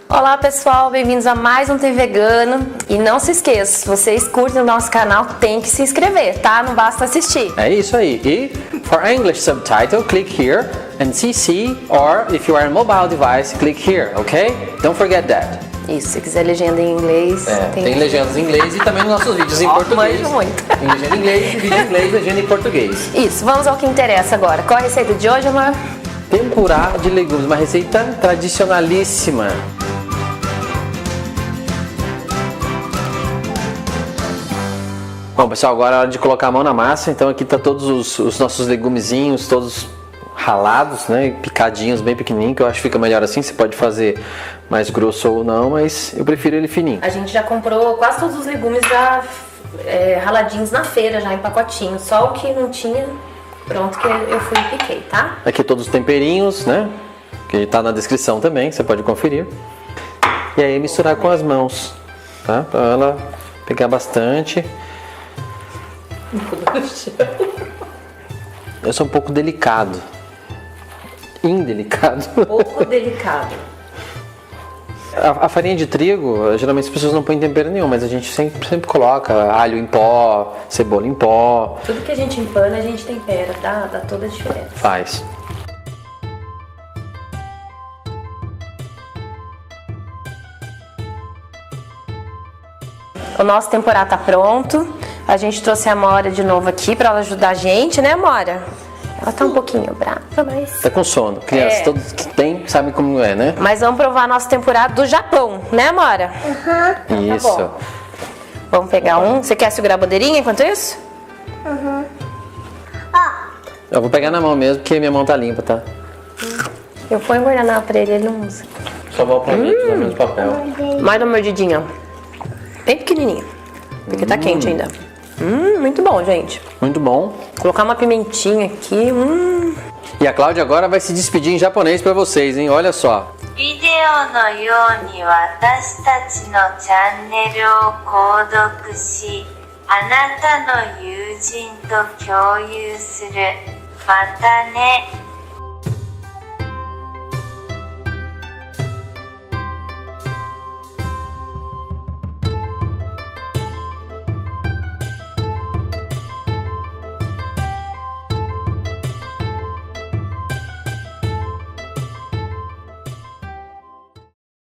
Olá pessoal, bem-vindos a mais um Tem Vegano. E não se esqueça, se vocês curtem o nosso canal, tem que se inscrever, tá? Não basta assistir. É isso aí. E for English subtitle, click here and CC, or if you are on mobile device, click here, okay? Don't forget that. Isso, se quiser legenda em inglês, tem legendas em inglês e também nos nossos vídeos em português. Manjo muito. Tem legenda em inglês, vídeo em inglês, legenda em português. Isso, vamos ao que interessa agora. Qual a receita de hoje, amor? Tempurá de legumes, uma receita tradicionalíssima. Bom, pessoal, agora é hora de colocar a mão na massa. Então aqui tá todos os nossos legumezinhos, todos ralados, né? Picadinhos, bem pequenininho, que eu acho que fica melhor assim. Você pode fazer mais grosso ou não, mas eu prefiro ele fininho. A gente já comprou quase todos os legumes já raladinhos na feira, já em pacotinho. Só o que não tinha, pronto, que eu fui e piquei, tá? Aqui todos os temperinhos, né? Que tá na descrição também, você pode conferir. E aí misturar com as mãos, tá? Pra ela pegar bastante. Eu sou um pouco delicado. Indelicado. Pouco delicado. A farinha de trigo, geralmente as pessoas não põem tempero nenhum, mas a gente sempre coloca alho em pó, cebola em pó. Tudo que a gente empana, a gente tempera, tá? Dá toda a diferença. Faz. O nosso temporá tá pronto. A gente trouxe a Amora de novo aqui pra ela ajudar a gente, né, Amora? Ela tá um pouquinho brava, mas... Tá com sono. Crianças, todos que tem, sabem como é, né? Mas vamos provar nosso tempurá do Japão, né, Amora? Isso. Tá bom. Vamos pegar um. Você quer segurar a bandeirinha enquanto isso? Eu vou pegar na mão mesmo, porque minha mão tá limpa, tá? Eu ponho guardanapo pra ele, ele não usa. Só vou pra mim, pelo menos papel. Mais uma mordidinha, ó. Bem pequenininha, porque tá quente ainda. Muito bom, gente. Muito bom. Colocar uma pimentinha aqui. E a Cláudia agora vai se despedir em japonês pra vocês, hein? Olha só. ビデオのように私たちのチャンネルを購読し、あなたの友人と共有する。またね。